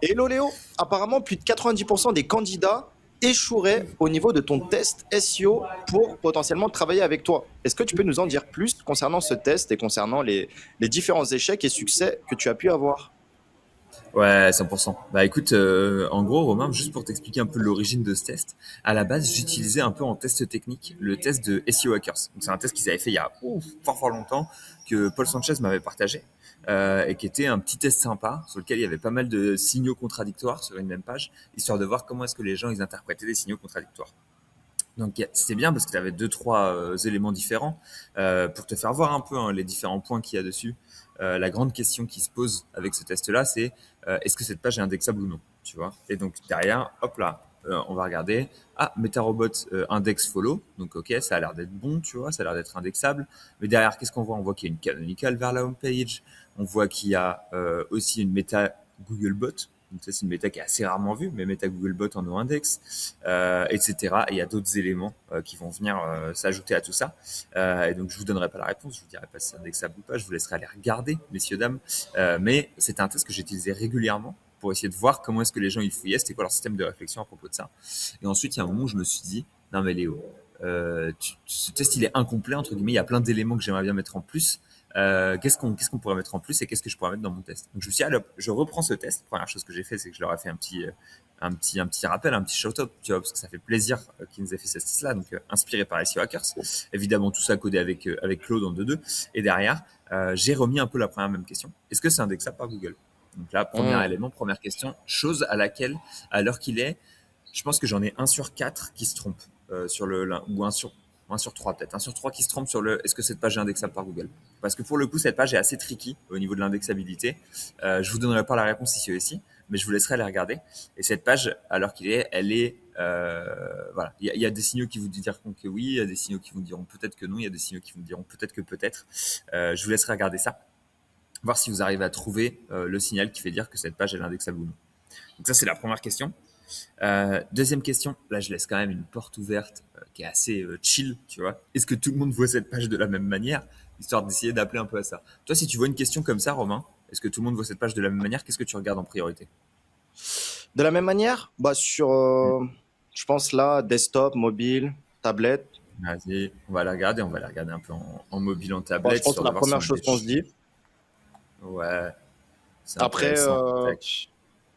Hello Léo, apparemment plus de 90% des candidats échoueraient au niveau de ton test SEO pour potentiellement travailler avec toi. Est-ce que tu peux nous en dire plus concernant ce test et concernant les différents échecs et succès que tu as pu avoir? Ouais, 100%. Bah écoute, en gros, Romain, juste pour t'expliquer un peu l'origine de ce test, à la base, j'utilisais un peu en test technique le test de SEO Hackers. Donc c'est un test qu'ils avaient fait il y a fort fort longtemps, que Paul Sanchez m'avait partagé, et qui était un petit test sympa, sur lequel il y avait pas mal de signaux contradictoires sur une même page, histoire de voir comment est-ce que les gens ils interprétaient des signaux contradictoires. Donc c'était bien parce que tu avais deux, trois éléments différents pour te faire voir un peu les différents points qu'il y a dessus. La grande question qui se pose avec ce test-là, c'est est-ce que cette page est indexable ou non, tu vois. Et donc derrière, hop là, on va regarder. Ah, MetaRobot index follow. Donc ok, ça a l'air d'être bon, tu vois, ça a l'air d'être indexable. Mais derrière, qu'est-ce qu'on voit? On voit qu'il y a une canonical vers la home page. On voit qu'il y a aussi une meta Googlebot. Donc ça, c'est une méta qui est assez rarement vue, mais méta Googlebot en no-index, etc. Et il y a d'autres éléments qui vont venir s'ajouter à tout ça. Et donc, je vous donnerai pas la réponse, je vous dirai pas si c'est indexable ou pas, je vous laisserai aller regarder, messieurs, dames. Mais c'était un test que j'utilisais régulièrement pour essayer de voir comment est-ce que les gens ils fouillaient, c'était quoi leur système de réflexion à propos de ça. Et ensuite, il y a un moment où je me suis dit, non mais Léo, ce test il est incomplet, entre guillemets, il y a plein d'éléments que j'aimerais bien mettre en plus. Qu'est-ce qu'on pourrait mettre en plus et qu'est-ce que je pourrais mettre dans mon test. Donc je me suis dit, allez, hop, je reprends ce test. Première chose que j'ai fait, c'est que je leur ai fait un petit rappel, un petit shout-out, tu vois, parce que ça fait plaisir qu'ils nous aient fait ce test-là, donc inspiré par SEO Hackers. Évidemment, tout ça codé avec Claude en 2.2. Et derrière, j'ai remis un peu la première même question. Est-ce que c'est indexable par Google? Donc là, premier Hmm. élément, première question, chose à laquelle, à l'heure qu'il est, je pense que j'en ai un sur quatre qui se trompe sur ou un sur trois peut-être, un sur trois qui se trompe sur le est-ce que cette page est indexable par Google. Parce que pour le coup, cette page est assez tricky au niveau de l'indexabilité. Je vous donnerai pas la réponse ici aussi, mais je vous laisserai aller regarder. Et cette page, alors qu'il est, elle est, voilà, il y a des signaux qui vous diront que oui, il y a des signaux qui vous diront peut-être que non, il y a des signaux qui vous diront peut-être que peut-être. Je vous laisserai regarder ça, voir si vous arrivez à trouver le signal qui fait dire que cette page est indexable ou non. Donc ça, c'est la première question. Deuxième question, là je laisse quand même une porte ouverte qui est assez chill, tu vois. Est-ce que tout le monde voit cette page de la même manière, histoire d'essayer d'appeler un peu à ça. Toi, si tu vois une question comme ça, Romain, est-ce que tout le monde voit cette page de la même manière? Qu'est-ce que tu regardes en priorité? De la même manière, bah Hmm. je pense là, desktop, mobile, tablette. Vas-y, on va la regarder un peu en mobile, en Bah, je tablette, pense que histoire de la voir si première on a des chose qu'on se choses. dit. Ouais, c'est Après, intéressant. Tac.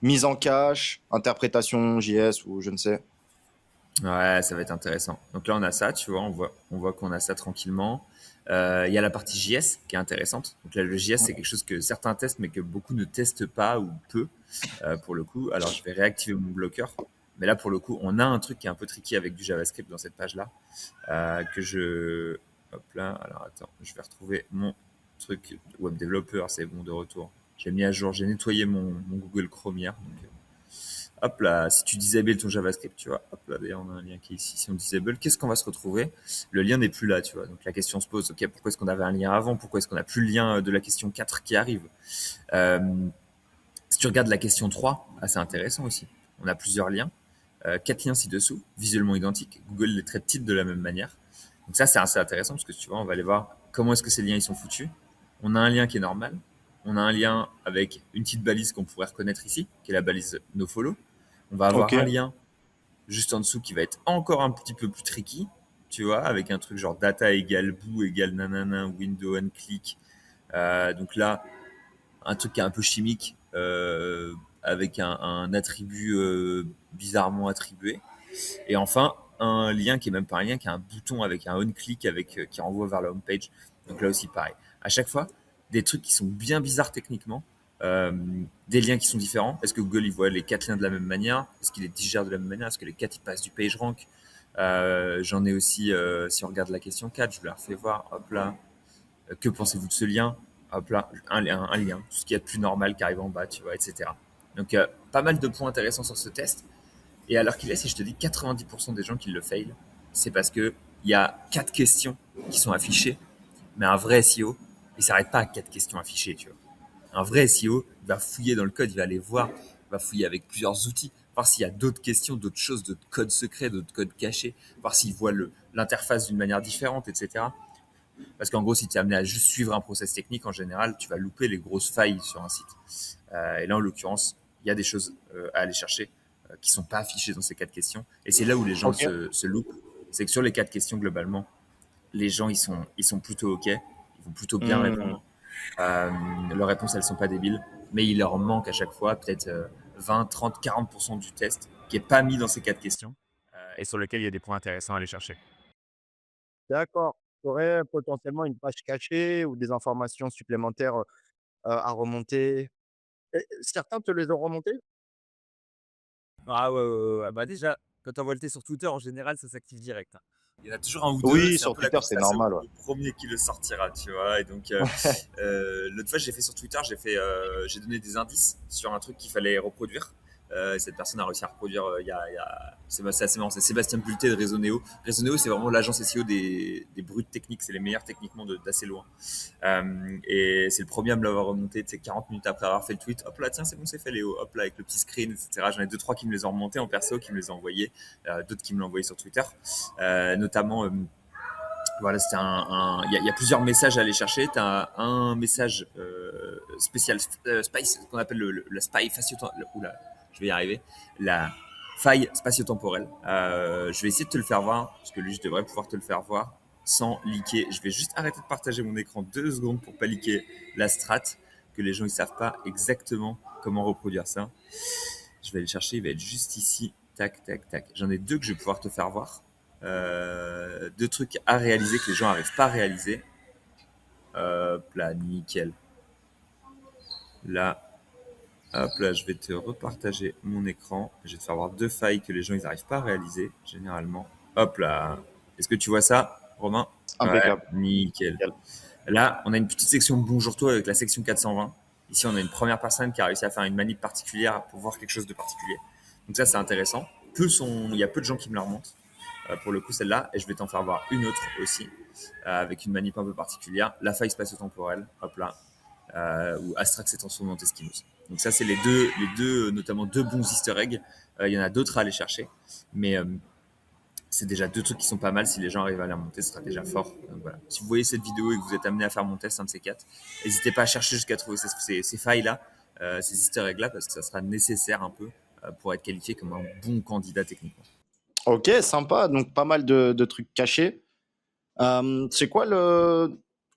mise en cache, interprétation JS ou je ne sais. Ouais, ça va être intéressant. Donc là, on a ça, tu vois, on voit qu'on a ça tranquillement. Il y a la partie JS qui est intéressante. Donc là, le JS, c'est quelque chose que certains testent, mais que beaucoup ne testent pas ou peu, pour le coup. Alors, je vais réactiver mon bloqueur. Mais là, pour le coup, on a un truc qui est un peu tricky avec du JavaScript dans cette page-là, que je... Hop là, alors attends, je vais retrouver mon truc web developer, c'est bon de retour. J'ai mis à jour, j'ai nettoyé mon Google Chrome hier. Donc, hop là, si tu disable ton JavaScript, tu vois, hop là, d'ailleurs, on a un lien qui est ici. Si on disable, qu'est-ce qu'on va se retrouver? Le lien n'est plus là, tu vois. Donc la question se pose, ok, pourquoi est-ce qu'on avait un lien avant? Pourquoi est-ce qu'on n'a plus le lien de la question 4 qui arrive? Euh, Si tu regardes la question 3, ah, c'est intéressant aussi. On a plusieurs liens, 4 liens ci-dessous, visuellement identiques. Google les traite-t-il de la même manière? Donc ça, c'est assez intéressant parce que tu vois, on va aller voir comment est-ce que ces liens ils sont foutus. On a un lien qui est normal. On a un lien avec une petite balise qu'on pourrait reconnaître ici, qui est la balise nofollow. On va Ok. avoir un lien juste en dessous qui va être encore un petit peu plus tricky, tu vois, avec un truc genre data égale bout égale nanana, window and click. Donc là, un truc qui est un peu chimique, avec un attribut bizarrement attribué. Et enfin, un lien qui est même pas un lien, qui est un bouton avec un on-click qui renvoie vers la home page. Donc là aussi, pareil. À chaque fois, des trucs qui sont bien bizarres techniquement, euh, des liens qui sont différents. Est-ce que Google il voit les quatre liens de la même manière? Est-ce qu'il les digère de la même manière? Est-ce que les quatre ils passent du page rank? J'en ai aussi, si on regarde la question 4, je vous la refais voir. Hop là. Que pensez-vous de ce lien? Hop là, un lien, tout ce qu'il y a de plus normal qui arrive en bas, tu vois, etc. Donc, pas mal de points intéressants sur ce test. Et alors qu'il est, si je te dis 90% des gens qui le fail, c'est parce que il y a quatre questions qui sont affichées, mais un vrai SEO, il s'arrête pas à quatre questions affichées, tu vois. Un vrai SEO, il va fouiller dans le code, il va aller voir, il va fouiller avec plusieurs outils, voir s'il y a d'autres questions, d'autres choses, d'autres codes secrets, d'autres codes cachés, voir s'il voit l'interface d'une manière différente, etc. Parce qu'en gros, si tu es amené à juste suivre un process technique, en général, tu vas louper les grosses failles sur un site. Et là, en l'occurrence, il y a des choses à aller chercher qui sont pas affichées dans ces 4 questions. Et c'est là où les gens Ok. se loupent. C'est que sur les 4 questions, globalement, les gens, ils sont plutôt OK. Ils vont plutôt bien Hmm. répondre. Leurs réponses, elles sont pas débiles. Mais il leur manque à chaque fois peut-être 20, 30, 40% du test qui est pas mis dans ces 4 questions et sur lequel il y a des points intéressants à aller chercher. D'accord. Tu aurais potentiellement une page cachée ou des informations supplémentaires à remonter. Et certains te les ont remontés? Ah ouais, ouais, ouais, ouais. Bah, déjà, quand tu envoies le test sur Twitter, en général, ça s'active direct, hein. Il y en a toujours un ou deux, Oui, c'est un sur peu la Twitter, course c'est classe normal, ouais. au premier qui le sortira, tu vois. Et donc, l'autre fois, j'ai fait sur Twitter, j'ai donné des indices sur un truc qu'il fallait reproduire. Cette personne a réussi à reproduire, c'est assez marrant, c'est Sébastien Bulté de Réseau Néo. Réseau Néo, c'est vraiment l'agence SEO des brutes techniques, c'est les meilleurs techniquement d'assez loin. Et c'est le premier à me l'avoir remonté, tu sais, 40 minutes après avoir fait le tweet. Hop là, tiens, c'est bon, c'est fait, Léo. Hop là, avec le petit screen, etc. J'en ai deux, trois qui me les ont remontés en perso, qui me les ont envoyés, d'autres qui me l'ont envoyé sur Twitter. Notamment, voilà, c'était il y a plusieurs messages à aller chercher. Tu as un message spécial, spy, ce qu'on appelle la spy facio-temporelle. Oula, je vais y arriver. La faille spatio-temporelle. Je vais essayer de te le faire voir, parce que lui, je devrais pouvoir te le faire voir sans liker. Je vais juste arrêter de partager mon écran 2 secondes pour pas liker la strat, que les gens ils savent pas exactement comment reproduire ça. Je vais aller le chercher, il va être juste ici. Tac, tac, tac. J'en ai deux que je vais pouvoir te faire voir. Deux trucs à réaliser que les gens n'arrivent pas à réaliser. Hop là, nickel. Là, hop là, je vais te repartager mon écran. Je vais te faire voir deux failles que les gens ils n'arrivent pas à réaliser, généralement. Hop là. Est-ce que tu vois ça, Romain? Ouais, Impeccable. nickel. Nickel. Là, on a une petite section Bonjour toi avec la section 420. Ici, on a une première personne qui a réussi à faire une manip particulière pour voir quelque chose de particulier. Donc ça, c'est intéressant. Il y a peu de gens qui me la remontent. Pour le coup, celle-là, et je vais t'en faire voir une autre aussi, avec une manip un peu particulière. La faille spatio-temporelle, hop là, où Astrax s'est transformé en Teskinos. Donc ça, c'est notamment deux bons easter eggs. Il y en a d'autres à aller chercher, mais c'est déjà deux trucs qui sont pas mal. Si les gens arrivent à les remonter, ce sera déjà fort. Donc voilà. Si vous voyez cette vidéo et que vous êtes amené à faire mon test, un de ces quatre, n'hésitez pas à chercher jusqu'à trouver ces failles-là, ces easter eggs-là, parce que ça sera nécessaire un peu pour être qualifié comme un bon candidat techniquement. Ok, sympa. Donc, pas mal de trucs cachés. C'est quoi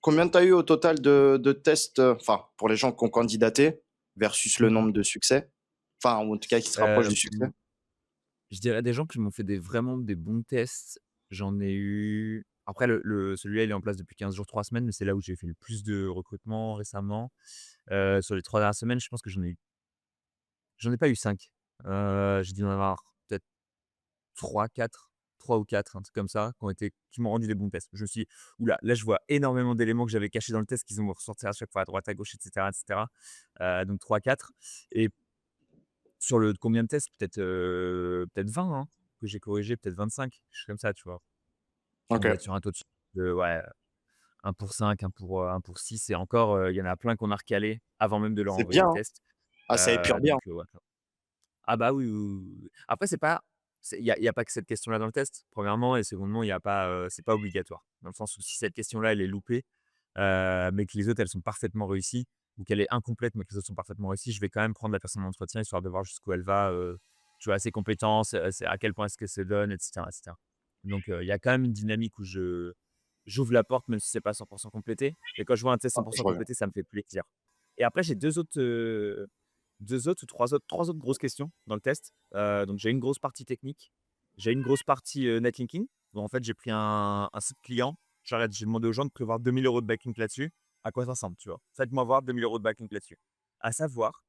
combien tu as eu au total de tests, enfin, pour les gens qui ont candidaté versus le Mhm. nombre de succès? Enfin, ou en tout cas, qui se rapprochent Euh, du succès? je dirais des gens qui m'ont fait vraiment des bons tests. J'en ai eu. Après, celui-là, il est en place depuis 15 jours, 3 semaines, mais c'est là où j'ai fait le plus de recrutement récemment. Sur les 3 dernières semaines, je pense que j'en ai pas eu 5. J'ai dû en avoir peut-être 3, 4, 3 ou 4, un truc comme ça, qui m'ont rendu des bons tests. Je me suis dit: «Ouh là, je vois énormément d'éléments que j'avais cachés dans le test qu'ils vont ressortir à chaque fois à droite, à gauche et cetera et cetera». Donc 3-4 et sur le combien de tests? Peut-être 20, hein, que j'ai corrigé, peut-être 25, quelque chose comme ça, tu vois? On Ok. doit être sur un taux de ouais, 1 pour 5, 1 pour 6 et encore, il y en a plein qu'on a recalés avant même de leur C'est envoyer bien, le hein. test. Ah, ça épure bien. Ouais. Ah bah, oui, oui, oui, oui. Après il y a pas que cette question-là dans le test, premièrement et secondement, il y a pas, c'est pas obligatoire. Dans le sens où si cette question-là, elle est loupée, mais que les autres, elles sont parfaitement réussies ou qu'elle est incomplète, mais que les autres sont parfaitement réussies, je vais quand même prendre la personne en entretien histoire de voir jusqu'où elle va, tu vois? Ses compétences, c'est à quel point est-ce qu'elle se donne et cetera et cetera. Donc il y a quand même une dynamique où j'ouvre la porte même si c'est pas 100 complété et quand je vois un test Ah, 100 je vois bien. complété, ça me fait plaisir et après j'ai 2 autres ou trois autres grosses questions dans le test. Donc j'ai une grosse partie technique, j'ai une grosse partie, netlinking où en fait j'ai pris un site client, j'ai demandé aux gens de prévoir 2 000 € de backlink là-dessus. À quoi ça ressemble, tu vois? Faites-moi voir 2 000 € de backlink là-dessus. À savoir,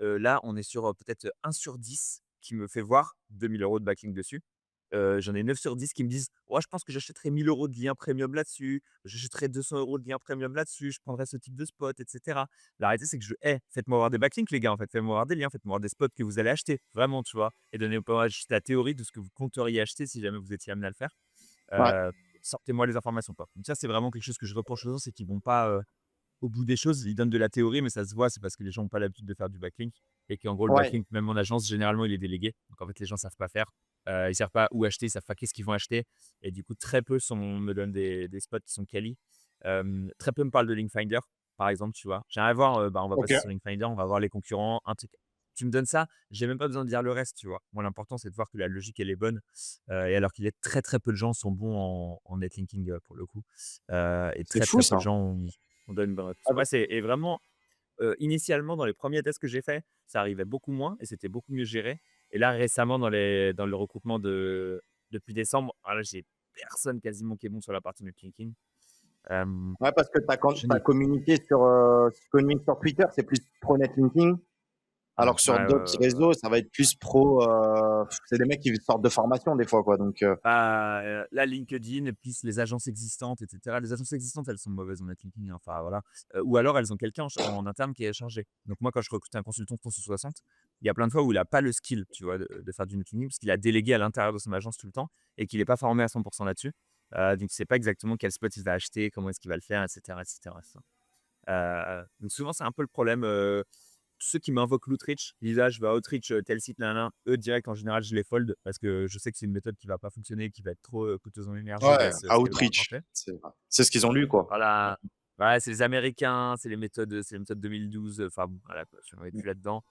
là on est sur, peut-être 1 sur 10 qui me fait voir 2 000 € de backlink dessus. J'en ai 9 sur 10 qui me disent: «Ouais, je pense que j'achèterais 1 000 € de lien premium là-dessus, j'achèterais 200 € de lien premium là-dessus, je prendrais ce type de spot» et cetera. La réalité, c'est que faites-moi voir des backlinks les gars, en fait, faites-moi voir des liens, faites-moi voir des spots que vous allez acheter, vraiment, tu vois? Et donnez-moi juste la théorie de ce que vous compteriez acheter si jamais vous étiez amené à le faire. Ouais, Heu, sortez-moi les informations, quoi. Donc ça, c'est vraiment quelque chose que je reproche aux gens, c'est qu'ils vont pas, au bout des choses. Ils donnent de la théorie, mais ça se voit, c'est parce que les gens ont pas l'habitude de faire du backlink et qu'en gros, le ouais, backlink, même en agence, généralement, il est délégué. Donc en fait, les gens savent pas faire. Ils savent pas où acheter, ils savent pas qu'est-ce qu'ils vont acheter et du coup, très peu me donnent des spots qui sont quali. Très peu me parlent de Linkfinder, par exemple, tu vois? J'ai rien à voir, bah, on va passer sur ok. Linkfinder, on va voir les concurrents, un truc tu me donnes ça, j'ai même pas besoin de dire le reste, tu vois? Moi, l'important, c'est de voir que la logique, elle est bonne, et alors qu'il est très, très peu de gens sont bons en netlinking, pour le coup, et C'est très, fou très peu de ça. gens on donne une bonne réponse. Ah bah, Ouais, c'est et vraiment, initialement, dans les premiers tests que j'ai faits, ça arrivait beaucoup moins et c'était beaucoup mieux géré et là, récemment, dans le recoupement depuis décembre, ah là, j'ai personne quasiment qui est bon sur la partie netlinking. Hem, ouais, parce que je t'as n'ai communiqué sur Twitter, c'est plus pro netlinking. ouais, Alors que sur ouais, ouais, d'autres ouais, ouais. réseaux, ça va être plus pro. C'est des mecs qui sortent de formation des fois, quoi. Donc, Bah, là, LinkedIn plus les agences existantes et cetera. Les agences existantes, elles sont mauvaises en netlinking, hein, enfin voilà, ou alors elles ont quelqu'un en interne qui est chargé. Donc moi, quand je recrute un consultant 360, il y a plein de fois où il a pas le skill, tu vois, de faire du netlinking parce qu'il a délégué à l'intérieur de son agence tout le temps et qu'il est pas formé à 100 là-dessus. Donc il sait pas exactement quel spot il va acheter, comment est-ce qu'il va le faire et cetera et cetera, ça. Donc souvent, c'est un peu le problème, tous ceux qui m'invoquent l'outreach, ils disent: «Ah, je vais à outreach, tel site, nin eux direct en général je les fold parce que je sais que c'est une méthode qui va pas fonctionner, qui va être trop, coûteuse en énergie ouais, vs ce qu'elle va outreach, apporter. c'est ce qu'ils ont lu, quoi. Voilà, ouais, c'est les Américains, c'est les méthodes 2012, enfin bon, voilà quoi, je ne plus là-dedans.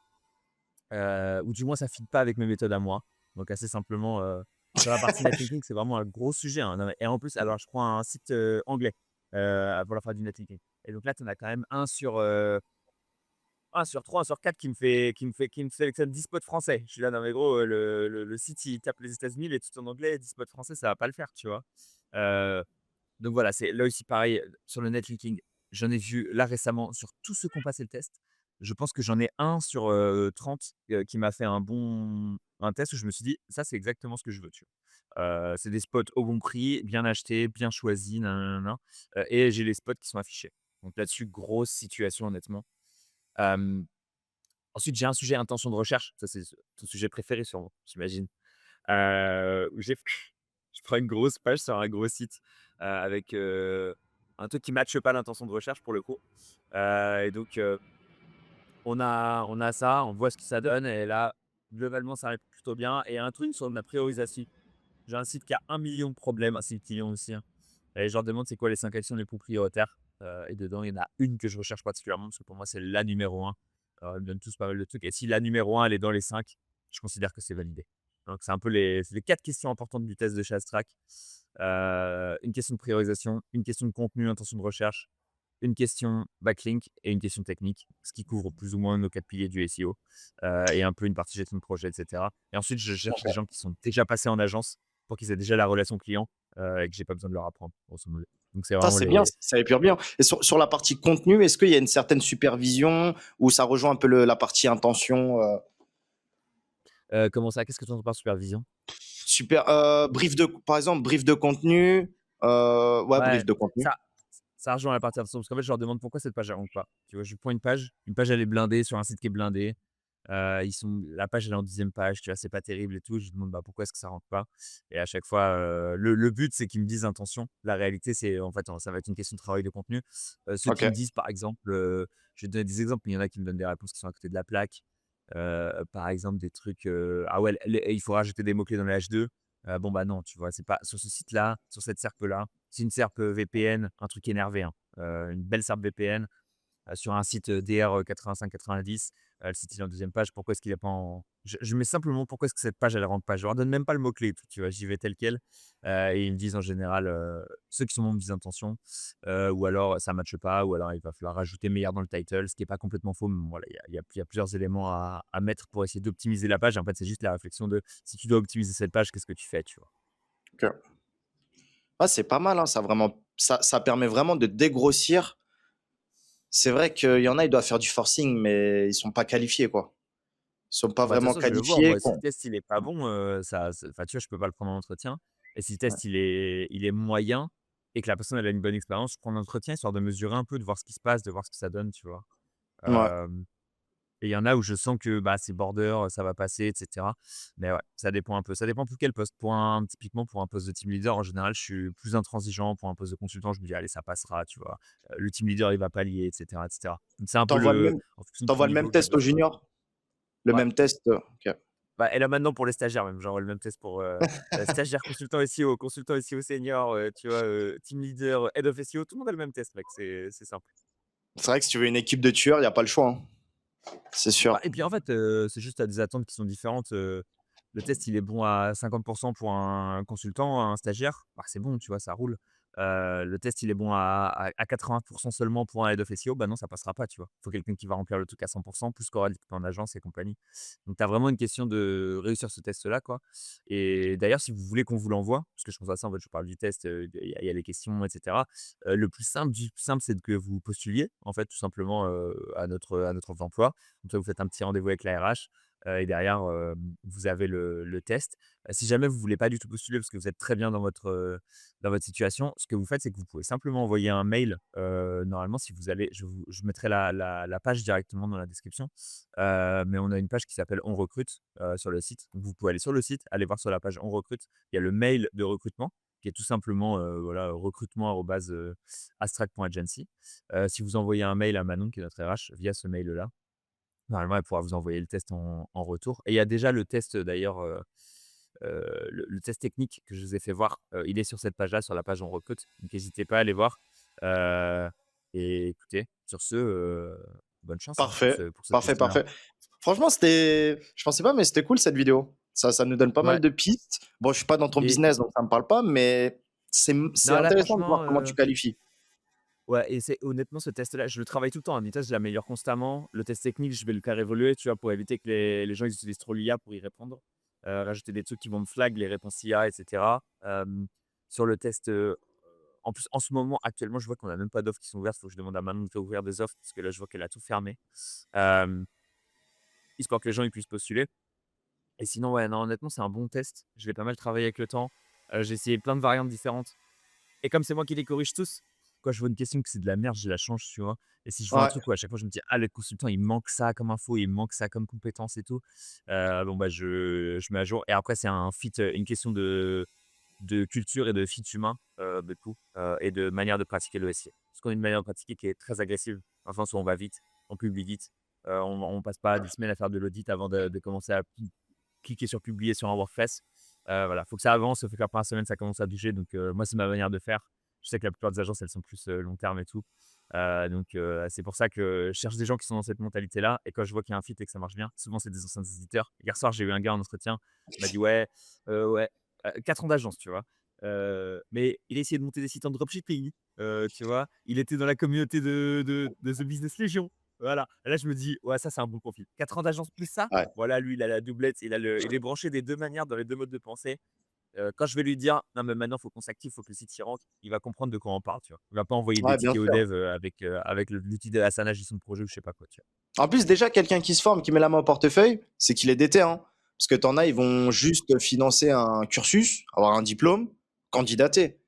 Ou du moins ça fit pas avec mes méthodes à moi. Donc assez simplement, sur la partie netlinking, c'est vraiment un gros sujet, hein. Non mais et en plus alors je prends un site, anglais, pour leur faire du netlinking et donc là tu en as quand même un sur 3, un sur 4 qui me sélectionne 10 spots français. Je suis là: «Non mais gros, le site il tape les États-Unis, il est tout en anglais, 10 spots français, ça va pas le faire», tu vois? Heu, donc voilà, c'est là aussi pareil, sur le netlinking, j'en ai vu là récemment sur tous ceux qui ont passé le test. Je pense que j'en ai un sur, 30, qui m'a fait un test où je me suis dit: «Ça, c'est exactement ce que je veux», tu vois? C'est des spots au bon prix, bien achetés, bien choisis, nin nin nin nin, et j'ai les spots qui sont affichés. Donc là-dessus, grosse situation honnêtement. Hem Ensuite, j'ai un sujet intention de recherche, ça c'est ton sujet préféré sûrement, j'imagine, où j'ai je prends une grosse page sur un gros site, avec, un truc qui matche pas l'intention de recherche pour le coup, et donc on a ça, on voit ce que ça donne et là, globalement, ça répond plutôt bien et un truc sur ma priorisation. J'ai un site qui a 1 million de problèmes, un site client aussi, hein, et je leur demande c'est quoi les 5 actions les plus prioritaires, et dedans, il y en a une que je recherche particulièrement parce que pour moi, c'est la numéro un. Ils me donnent tous pas mal de trucs et si la numéro un elle est dans les 5, je considère que c'est validé. Donc c'est un peu les 4 questions importantes du test de Fast Track. Une question de priorisation, une question de contenu, intention de recherche, une question backlink et une question technique, ce qui couvre plus ou moins nos 4 piliers du SEO, et un peu une partie gestion de projet et cetera et ensuite je cherche des gens qui sont déjà passés en agence pour qu'ils aient déjà la relation client, et que j'ai pas besoin de leur apprendre, grosso modo. Donc c'est Ça, vraiment c'est bien, les ça épure bien. Et sur la partie contenu, est-ce qu'il y a une certaine supervision ou ça rejoint un peu la partie intention, comment ça? Qu'est-ce que tu entends par supervision? par exemple, brief de contenu, ouais, Ouais, brief de contenu. ça ça rejoint la partie attention parce qu'en fait, je leur demande pourquoi cette page elle rentre pas. Tu vois? Je lui prends une page elle est blindée sur un site qui est blindé. La page elle est en 10e page, tu vois? C'est pas terrible et tout. Je lui demande: «Bah, pourquoi est-ce que ça rentre pas?» et à chaque fois, le but c'est qu'ils me disent intention. La réalité c'est en fait, ça va être une question de travail de contenu. Ceux qui me Ok. disent par exemple, je vais te donner des exemples, mais il y en a qui me donnent des réponses qui sont à côté de la plaque. Par exemple des trucs, ah ouais, il faut rajouter des mots clés dans les H2. Bon, bah, non, tu vois? C'est pas sur ce site-là, sur cette SERP-là. C'est une SERP, VPN, un truc énervé, hein. Une belle SERP VPN, sur un site, DR, 85-90, le site il est en 2e page, pourquoi est-ce qu'il est pas en je mets simplement pourquoi est-ce que cette page elle rentre pas. Je leur donne même pas le mot-clé et tout, tu vois? J'y vais tel quel, et ils me disent en général, ceux qui sont membres des intentions, ou alors ça matche pas, ou alors il va falloir rajouter meilleur dans le title, ce qui est pas complètement faux, mais bon voilà, il y a plusieurs éléments à mettre pour essayer d'optimiser la page. En fait, c'est juste la réflexion de si tu dois optimiser cette page, qu'est-ce que tu fais, tu vois? Ok. Ah, c'est pas mal, hein, ça permet vraiment de dégrossir. C'est vrai qu'il y en a, ils doivent faire du forcing, mais ils sont pas qualifiés, quoi. Ils sont pas Ah bah, de toute vraiment façon, je vais le voir qualifiés. moi, si le test il est pas bon, enfin, tu vois, je peux pas le prendre en entretien et si le Ouais. test il est moyen et que la personne elle a une bonne expérience, je prends l'entretien histoire de mesurer un peu, de voir ce qui se passe, de voir ce que ça donne, tu vois? Ouais. Hem Et il y en a où je sens que, bah, c'est border, ça va passer et cetera. Mais ouais, ça dépend un peu. Ça dépend pour quel poste. Typiquement pour un poste de team leader, en général, je suis plus intransigeant. Pour un poste de consultant, je me dis: «Allez, ça passera», tu vois? Le team leader, il va pallier et cetera et cetera. Donc c'est un peu T'envoies le même, en fonction de ton t'envoies le même niveau que je test aux bosse, quoi. juniors? Le Ouais, même test, ok. bah et là maintenant pour les stagiaires même, j'envoie le même test pour, stagiaire, consultant SEO senior, tu vois, team leader, head of SEO, tout le monde a le même test mec, c'est simple. C'est vrai que si tu veux une équipe de tueurs, il y a pas le choix, hein. c'est Bah sûr. et puis en fait, c'est juste tu des attentes qui sont différentes, le test il est bon à 50 pour un consultant, un stagiaire, bah, c'est bon, tu vois? Ça roule. Le test il est bon à 80 seulement pour un head of SEO, bah non, ça passera pas, tu vois? Faut quelqu'un qui va remplir le truc à 100 plus qu'aura l'équipe en agence et compagnie. Donc tu as vraiment une question de réussir ce test-là, quoi et d'ailleurs, si vous voulez qu'on vous l'envoie, parce que je pense à ça, en fait, je vous parle du test, il y a les questions et cetera. Le plus simple du simple, c'est que vous postuliez, en fait, tout simplement, à notre offre d'emploi. Comme ça, vous faites un petit rendez-vous avec la RH, et derrière, vous avez le test. Si jamais vous voulez pas du tout postuler parce que vous êtes très bien dans votre situation, ce que vous faites, c'est que vous pouvez simplement envoyer un mail, normalement si vous allez je mettrai la page directement dans la description, mais on a une page qui s'appelle On recrute, sur le site. Donc vous pouvez aller sur le site, aller voir sur la page On recrute, il y a le mail de recrutement qui est tout simplement, voilà, recrutement@astrac.agency. Si vous envoyez un mail à Manon qui est notre RH via ce mail-là, normalement, elle pourra vous envoyer le test en retour et il y a déjà le test, d'ailleurs, le test technique que je vous ai fait voir, il est sur cette page-là, sur la page On recrute, donc n'hésitez pas à aller voir, heu et écoutez, sur ce, bonne chance, hein, Parfait, pour ce parfait, test-là. parfait. Franchement, je pensais pas, mais c'était cool cette vidéo. Ça nous donne pas mal Ouais de pistes. Bon, je suis pas dans ton et business, donc ça me parle pas, mais c'est non, là, intéressant de franchement, voir comment tu qualifies. ouais et c'est honnêtement ce test-là, je le travaille tout le temps, un test, je l'améliore constamment. Le test technique, je vais le faire évoluer, tu vois? Pour éviter que les gens ils utilisent trop l'IA pour y répondre. Rajouter des trucs qui vont me flag les réponses IA et cetera. Sur le test, en plus, en ce moment, actuellement, je vois qu'on a même pas d'offres qui sont ouvertes. Il faut que je demande à Manon de réouvrir des offres parce que là, je vois qu'elle a tout fermé. Hem, Histoire que les gens ils puissent postuler et sinon, ouais, non, honnêtement, c'est un bon test. Je l'ai pas mal travaillé avec le temps. J'ai essayé plein de variantes différentes. Et comme c'est moi qui les corrige tous, quand je vois une question que c'est de la merde, je la change, tu vois? Et si je vois un Ouais, truc où à chaque fois je me dis: «Ah le consultant il manque ça comme info, il manque ça comme compétence et tout», bon bah je mets à jour et après c'est un fit, une question de culture et de fit humain, beaucoup, et de manière de pratiquer le SIA. Parce qu'on a une manière de pratiquer qui est très agressive, dans le sens où on va vite, on publie vite, on passe pas 10 semaines à faire de l'audit avant de commencer à cliquer sur publier sur un WordPress. Voilà, faut que ça avance, faut que la première semaine ça commence à bouger donc moi c'est ma manière de faire. Je sais que la plupart des agences elles sont plus, long terme et tout. Donc c'est pour ça que je cherche des gens qui sont dans cette mentalité-là et quand je vois qu'il y a un fit et que ça marche bien, souvent c'est des anciens éditeurs. Hier soir, j'ai eu un gars en entretien, il m'a dit: «Ouais, ouais, 4 ans d'agence», tu vois? Mais il a essayé de monter des sites en dropshipping, tu vois? Il était dans la communauté de The Business Legion. Voilà. Et là, je me dis: «Ouais, ça, c'est un bon profil». 4 ans d'agence plus ça, ouais. voilà, lui, il a la doublette, il est branché des 2 manières, dans les 2 modes de pensée. Quand je vais lui dire: «Non, mais maintenant, il faut qu'on s'active, il faut que le site y rentre», il va comprendre de quoi on parle, tu vois? Il va pas envoyer des Ouais, bien tickets aux sûr. devs, avec l'outil de Asana gestion de projet ou je sais pas quoi, tu vois? En plus, déjà, quelqu'un qui se forme, qui met la main au portefeuille, c'est qu'il est déter, hein. Parce que t'en as, ils vont juste financer un cursus, avoir un diplôme, candidater.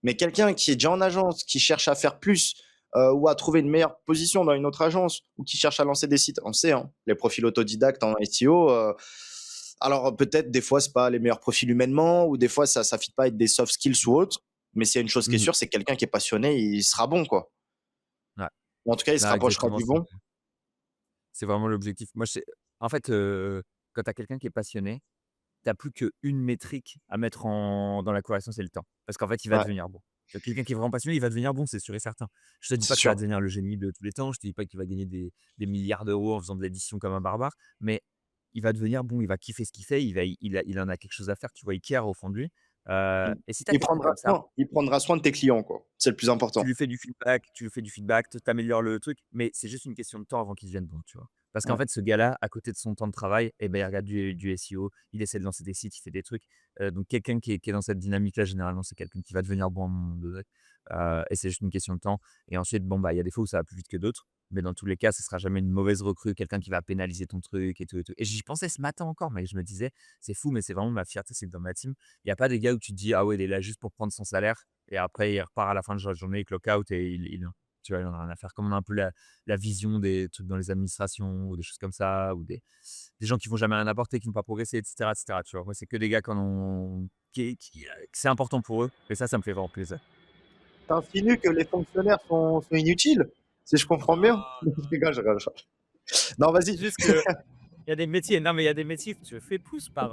Mais quelqu'un qui est déjà en agence, qui cherche à faire plus, ou à trouver une meilleure position dans une autre agence, ou qui cherche à lancer des sites, on sait, hein, les profils autodidactes en SEO, alors peut-être des fois c'est pas les meilleurs profils humainement, ou des fois ça fit pas avec des soft skills ou autre. Mais s'il y a une chose qui est Mmh. sûre, c'est que quelqu'un qui est passionné, il sera bon, quoi. Ouais. Ou en tout cas, il se Non, rapprochera exactement, du bon. c'est vraiment l'objectif. Moi, c'est en fait, quand tu as quelqu'un qui est passionné, tu as plus qu'une métrique à mettre dans la corrélation, c'est le temps. Parce qu'en fait, il va Ouais, devenir bon. Quelqu'un qui est vraiment passionné, il va devenir bon, c'est sûr et certain. Je te dis c'est pas que ça va sûr. devenir le génie de tous les temps, je te dis pas qu'il va gagner des milliards d'euros en faisant de l'édition comme un barbare, mais il va devenir bon, il va kiffer ce qu'il fait, il en a quelque chose à faire, tu vois? Il care au fond de lui, et si tu as quelqu'un comme ça, Il prendra soin de tes clients, quoi. C'est le plus important. tu lui fais du feedback, tu améliores le truc, mais c'est juste une question de temps avant qu'il devienne bon, tu vois? Parce qu'en Ouais. fait, ce gars-là, à côté de son temps de travail et ben, il regarde du SEO, il essaie de lancer des sites, il fait des trucs, donc quelqu'un qui est dans cette dynamique-là, généralement, c'est quelqu'un qui va devenir bon à un moment donné, et c'est juste une question de temps et ensuite, bon, bah, il y a des fois où ça va plus vite que d'autres, mais dans tous les cas, ce sera jamais une mauvaise recrue, quelqu'un qui va pénaliser ton truc et tout et j'y pensais ce matin encore, mais je me disais: «C'est fou, mais c'est vraiment ma fierté, c'est que dans ma team, il y a pas des gars où tu te dis: "Ah ouais, il est là juste pour prendre son salaire"» et après il repart à la fin de la journée, il clock out et tu vois, il en a rien à faire. Comme on a un peu la vision des trucs dans les administrations ou des choses comme ça, ou des gens qui vont jamais rien apporter, qui vont pas progresser, et cetera, tu vois? Moi, c'est que des gars que c'est important pour eux et ça me fait vraiment plaisir. Tu insinues que les fonctionnaires sont inutiles, si je comprends bien? Non, Je rigole, je rigole, je rigole. Non, vas-y. c'est juste que il y a des métiers non, mais il y a des métiers que tu fais plus par,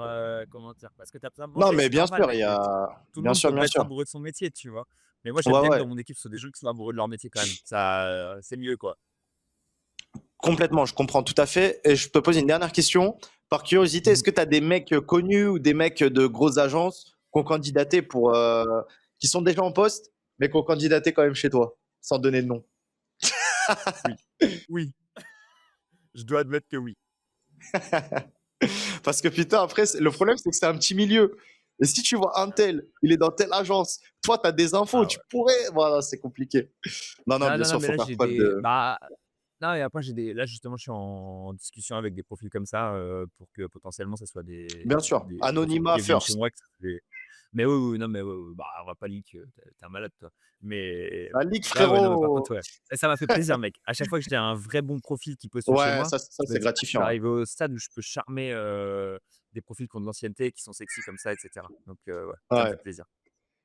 comment dire? Parce que tu as besoin de Non, manger, mais c'est bien normal, sûr, il mec, y a tout le bien monde sûr, peut bien pas être sûr. amoureux de son métier, tu vois? Mais moi, j'aime Ouais, bien que ouais, dans mon équipe, ce soit des gens qui sont amoureux de leur métier quand même. Ça, c'est mieux, quoi. Complètement, je comprends tout à fait. Et je te pose une dernière question. Par curiosité, est-ce Mhm. que tu as des mecs connus ou des mecs de grosses agences qui ont candidaté qui sont déjà en poste, mais qui ont candidaté quand même chez toi, sans donner de nom? Oui. Oui, je dois admettre que oui. Parce que putain, après, le problème, c'est que c'est un petit milieu. Et si tu vois un tel, il est dans telle agence, toi, tu as des infos, Ah tu ouais. pourrais. Voilà, c'est compliqué. Non, non, Non, bien non, non, sûr, mais faut là, faire j'ai preuve des. de. Bah, non, et après, là, justement, je suis en discussion avec des profils comme ça pour que potentiellement, ça soit Bien sûr, des profils anonymat qui viennent chez first. moi. Mais oui, oui, non, mais oui, oui, bah, on va pas leak, t'es un malade, toi. Mais La ligue, ouais, ouais, non, mais par contre, frérot. ouais. Ça m'a fait plaisir, mec. À chaque fois que j'ai un vrai bon profil qui postule chez Ouais, moi, ça je me c'est dis, ah, je vais gratifiant. arriver au stade où je peux charmer des profils qui ont de l'ancienneté, qui sont sexy comme ça, etc. Donc, ouais, ça me Ouais, fait plaisir.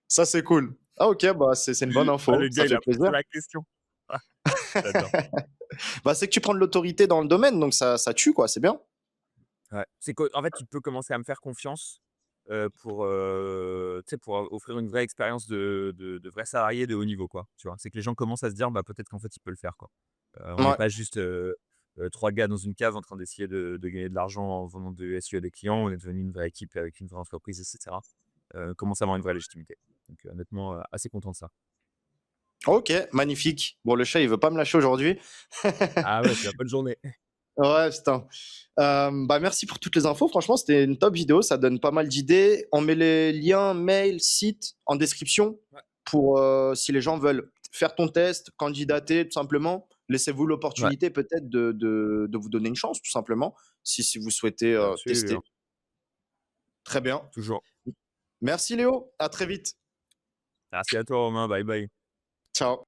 ça c'est cool. Ah, ok, bah c'est une bonne Ah, info, le ça gars, il fait a posé plaisir. la question. Ah, j'adore. Bah, c'est que tu prends de l'autorité dans le domaine, donc ça tue, quoi, c'est bien. Ouais. C'est qu'en fait, tu peux commencer à me faire confiance pour, tu sais, pour offrir une vraie expérience de vrai salarié de haut niveau, quoi. Tu vois? C'est que les gens commencent à se dire, bah, peut-être qu'en fait, il peut le faire, quoi. On n'est Ouais, pas juste 3 gars dans une cave en train d'essayer de gagner de l'argent en vendant de SEO à des clients. On est devenu une vraie équipe avec une vraie entreprise, etc. Commence à avoir une vraie légitimité. Donc, honnêtement, assez content de ça. ok, magnifique. Bon, le chat, il veut pas me lâcher aujourd'hui. Ah ouais, c'est la bonne journée. Ouais, putain. Bah, merci pour toutes les infos. Franchement, c'était une top vidéo. Ça donne pas mal d'idées. On met les liens, mail, site en description Ouais. pour si les gens veulent faire ton test, candidater, tout simplement. Laissez-vous Ouais, l'opportunité peut-être de vous donner une chance, tout simplement, si vous souhaitez bien sûr. tester. Très bien. Toujours. Merci Léo. À très vite. Merci à toi, Romain. Bye bye. Ciao.